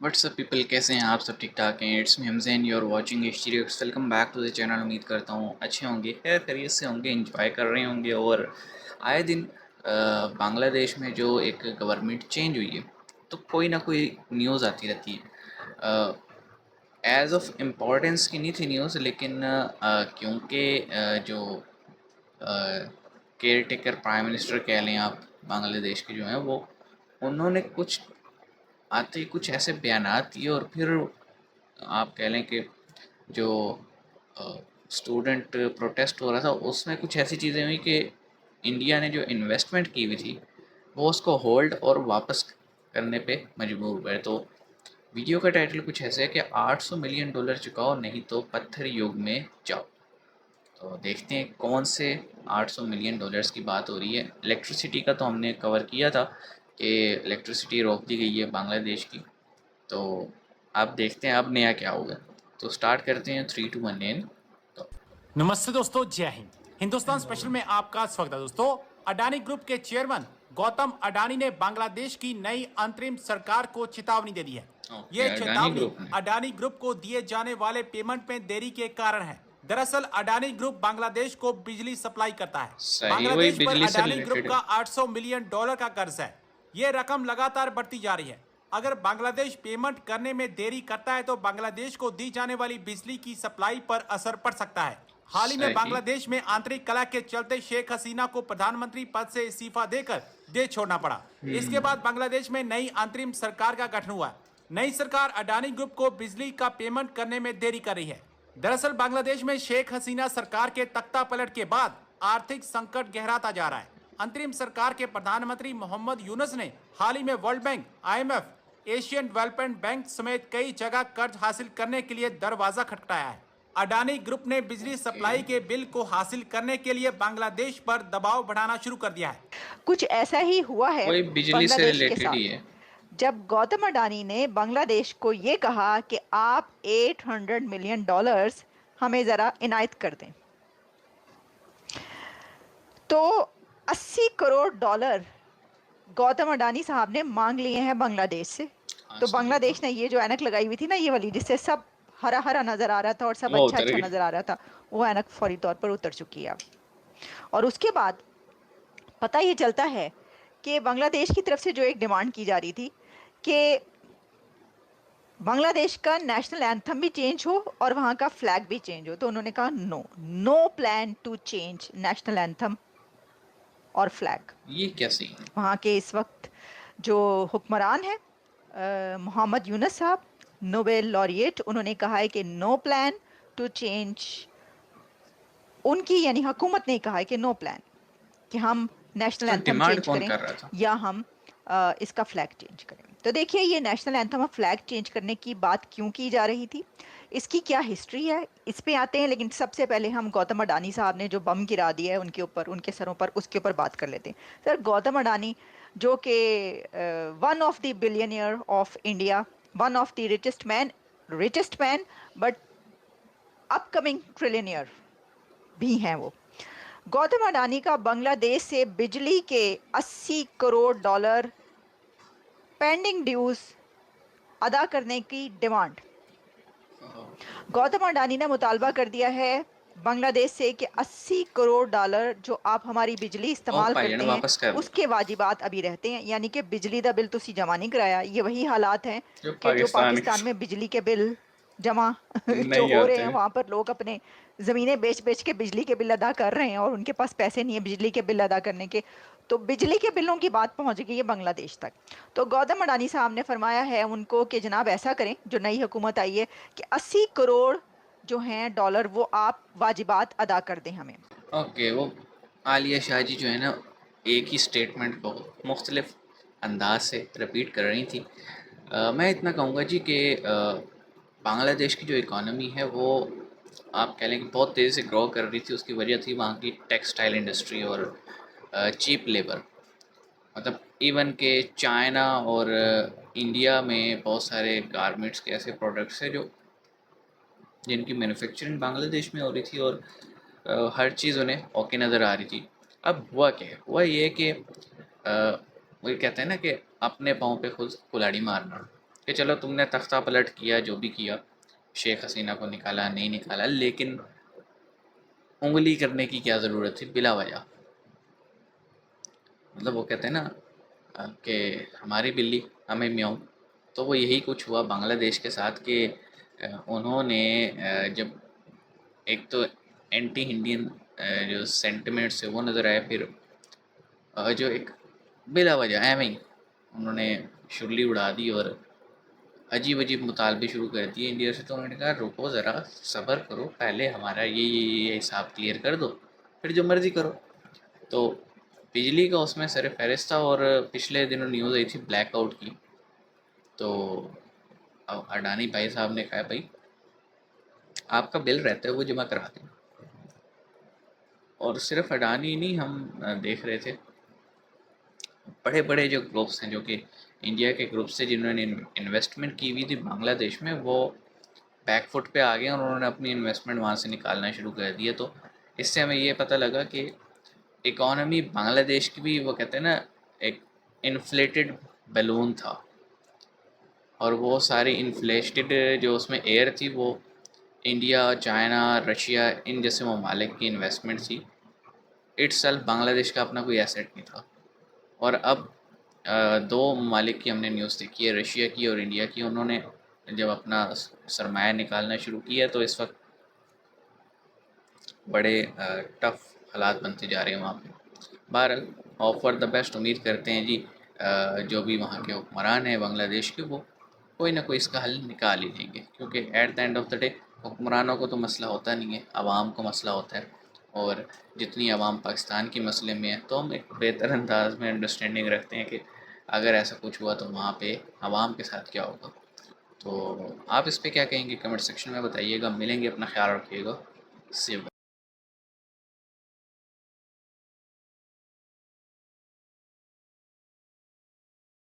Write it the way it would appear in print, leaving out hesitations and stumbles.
WhatsApp people, कैसे हैं आप सब? ठीक ठाक हैं? It's me Hamzain, you are watching Historix. Welcome back to the channel. उम्मीद करता हूँ अच्छे होंगे, खैर खैरियत से होंगे, एंजॉय कर रहे होंगे। और आए दिन बांग्लादेश में जो एक गवर्नमेंट चेंज हुई है तो कोई ना कोई न्यूज़ आती रहती है। एज ऑफ इम्पोर्टेंस की नहीं थी न्यूज़, लेकिन क्योंकि जो केयर टेकर प्राइम मिनिस्टर कह लें आप, बांग्लादेश के जो हैं वो, उन्होंने कुछ आते ही कुछ ऐसे बयानात दिए और फिर आप कह लें कि जो स्टूडेंट प्रोटेस्ट हो रहा था उसमें कुछ ऐसी चीज़ें हुई कि इंडिया ने जो इन्वेस्टमेंट की हुई थी वो उसको होल्ड और वापस करने पे मजबूर हुए। तो वीडियो का टाइटल कुछ ऐसे है कि 800 मिलियन डॉलर चुकाओ, नहीं तो पत्थर युग में जाओ। तो देखते हैं कौन से 800 मिलियन डॉलर्स की बात हो रही है। इलेक्ट्रिसिटी का तो हमने कवर किया था कि इलेक्ट्रिसिटी रोक दी गई है बांग्लादेश की। तो अब देखते हैं अब नया क्या होगा। तो स्टार्ट करते हैं 3 2 1 एंड तो। नमस्ते दोस्तों, जय हिंद। हिंदुस्तान स्पेशल में आपका स्वागत है। दोस्तों, अडानी ग्रुप के चेयरमैन गौतम अडानी ने बांग्लादेश की नई अंतरिम सरकार को चेतावनी दे दी है। ये चेतावनी अडानी ग्रुप को दिए जाने वाले पेमेंट में देरी के कारण है। दरअसल अडानी ग्रुप बांग्लादेश को बिजली सप्लाई करता है। बांग्लादेश पर अडानी ग्रुप का 800 मिलियन डॉलर का कर्ज है। ये रकम लगातार बढ़ती जा रही है। अगर बांग्लादेश पेमेंट करने में देरी करता है तो बांग्लादेश को दी जाने वाली बिजली की सप्लाई पर असर पड़ सकता है। हाल ही में बांग्लादेश में आंतरिक कलह के चलते शेख हसीना को प्रधानमंत्री पद से इस्तीफा देकर देश छोड़ना पड़ा। इसके बाद बांग्लादेश में नई अंतरिम सरकार का गठन हुआ। नई सरकार अडानी ग्रुप को बिजली का पेमेंट करने में देरी कर रही है। दरअसल बांग्लादेश में शेख हसीना सरकार के तख्ता पलट के बाद आर्थिक संकट गहराता जा रहा है। अंतरिम सरकार के प्रधानमंत्री मोहम्मद यूनुस ने हाल ही में world bank, IMF, Asian development bank समेत कई जगह कर्ज हासिल करने के लिए दरवाजा खटखटाया है। अडानी ग्रुप ने बिजली सप्लाई के बिल को हासिल करने के लिए बांग्लादेश पर दबाव बढ़ाना शुरू कर दिया है। कुछ ऐसा ही हुआ है बिजली से बांग्लादेश के रिलेटेड ही है। साथ, जब गौतम अडानी ने बांग्लादेश को ये कहा कि आप 800 मिलियन डॉलर्स हमें जरा इनायत कर दें, तो 80 करोड़ डॉलर गौतम अडानी साहब ने मांग लिए हैं बांग्लादेश से। तो बांग्लादेश ने ये जो ऐनक लगाई हुई थी ना, ये वाली, जिससे सब हरा हरा नजर आ रहा था और सब अच्छा अच्छा नजर आ रहा था, वो ऐनक फौरी तौर पर उतर चुकी है अब। और उसके बाद पता ये चलता है कि बांग्लादेश की तरफ से जो एक डिमांड की जा रही थी कि बांग्लादेश का नेशनल एंथम भी चेंज हो और वहाँ का फ्लैग भी चेंज हो, तो उन्होंने कहा no plan to change national anthem और फ्लैग। ये कैसे? वहाँ के इस वक्त जो हुक्मरान है मोहम्मद यूनुस साहब, नोबेल लॉरिएट, उन्होंने कहा है कि नो प्लान टू चेंज। उनकी यानी हुकूमत ने कहा है कि नो प्लान कि हम नेशनल एंथम चेंज करें या हम इसका फ्लैग चेंज करें। तो देखिए, ये नेशनल एंथम और फ्लैग चेंज करने की बात क्यों की जा रही थी, इसकी क्या हिस्ट्री है, इस पे आते हैं। लेकिन सबसे पहले हम गौतम अडानी साहब ने जो बम गिरा दिया है उनके ऊपर, उनके सरों पर, उसके ऊपर बात कर लेते हैं। सर, गौतम अडानी जो कि one of the billionaire of India, one of the richest man but upcoming trillionaire भी हैं वो। गौतम अडानी का बांग्लादेश से बिजली के 80 करोड़ डॉलर पेंडिंग ड्यूज अदा करने की डिमांड। गौतम अडानी ने मुतालबा कर दिया है बांग्लादेश से कि 80 करोड़ डॉलर जो आप हमारी बिजली इस्तेमाल करते हैं उसके वाजिबात अभी रहते हैं, यानी कि बिजली का बिल तुसी जमा नहीं कराया। ये वही हालात हैं कि जो पाकिस्तान में बिजली के बिल जमा जो हो रहे हैं, वहाँ पर लोग अपने ज़मीनें बेच बेच के बिजली के बिल अदा कर रहे हैं और उनके पास पैसे नहीं है बिजली के बिल अदा करने के। तो बिजली के बिलों की बात पहुंच गई है बांग्लादेश तक। तो गौतम अडानी साहब ने फरमाया है उनको कि जनाब ऐसा करें, जो नई हुकूमत आई है, कि 80 करोड़ जो हैं डॉलर वो आप वाजिबात अदा कर दें हमें। ओके, वो आलिया शाह जी जो है ना, एक ही स्टेटमेंट को मुख्तलिफ अंदाज से रिपीट कर रही थी। मैं इतना कहूँगा जी कि बांग्लादेश की जो इकॉनमी है वो आप कह लें कि बहुत तेज़ी से ग्रो कर रही थी। उसकी वजह थी वहाँ की टेक्सटाइल इंडस्ट्री और चीप लेबर। मतलब इवन के चाइना और इंडिया में बहुत सारे गारमेंट्स के ऐसे प्रोडक्ट्स हैं जो जिनकी मैन्युफैक्चरिंग बांग्लादेश में हो रही थी और हर चीज़ उन्हें ओके नज़र आ रही थी। अब हुआ क्या है, हुआ ये कि वही कहते हैं ना कि अपने पाँव पे खुद कुल्हाड़ी मारना, कि चलो तुमने तख्ता पलट किया, जो भी किया, शेख हसीना को निकाला नहीं निकाला, लेकिन उंगली करने की क्या ज़रूरत थी बिला वजह। मतलब वो कहते हैं ना कि हमारी बिल्ली हमें म्याऊं, तो वो यही कुछ हुआ बांग्लादेश के साथ कि उन्होंने जब एक तो एंटी इंडियन जो सेंटिमेंट्स है वो नज़र आए, फिर जो एक बिला वजह एवं ही उन्होंने शुरली उड़ा दी और अजीब अजीब मुतालबे शुरू कर दिए इंडिया से। तो उन्होंने कहा रुको ज़रा, सब्र करो, पहले हमारा ये हिसाब क्लियर कर दो, फिर जो मर्ज़ी करो। तो बिजली का उसमें सर फहरिस्त था, और पिछले दिनों न्यूज़ आई थी ब्लैकआउट की। तो अब अडानी भाई साहब ने कहा भाई आपका बिल रहता है वो जमा करा दें। और सिर्फ अडानी नहीं, हम देख रहे थे बड़े बड़े जो ग्रुप्स हैं, जो कि इंडिया के ग्रुप्स से जिन्होंने इन्वेस्टमेंट की हुई थी बांग्लादेश में, वो बैकफुट पे आ गए और उन्होंने अपनी इन्वेस्टमेंट वहाँ से निकालना शुरू कर दिया। तो इससे हमें ये पता लगा कि इकॉनमी बांग्लादेश की भी, वो कहते हैं ना, एक इन्फ्लेटेड बैलून था, और वो सारी इन्फ्लेटेड जो उसमें एयर थी वो इंडिया, चाइना, रशिया, इन जैसे ममालिक की इन्वेस्टमेंट थी। इट्सल्फ बांग्लादेश का अपना कोई एसेट नहीं था। और अब दो ममालिक की हमने न्यूज़ देखी है, रशिया की और इंडिया की। उन्होंने जब अपना सरमाया निकालना शुरू किया तो इस वक्त बड़े टफ हालात बनते जा रहे हैं वहाँ पे। बहरहाल होप फॉर द बेस्ट, उम्मीद करते हैं जी जो भी वहाँ के हुक्मरान हैं बांग्लादेश के, वो कोई ना कोई इसका हल निकाल ही देंगे, क्योंकि at the end of the day हुक्मरानों को तो मसला होता नहीं है, आवाम को मसला होता है। और जितनी आवाम पाकिस्तान के मसले में है, तो हम एक बेहतर अंदाज में अंडरस्टैंडिंग रखते हैं कि अगर ऐसा कुछ हुआ तो वहाँ पे आवाम के साथ क्या होगा। तो आप इस पे क्या कहेंगे, कमेंट सेक्शन में बताइएगा। मिलेंगे, अपना ख्याल रखिएगा। सी यू।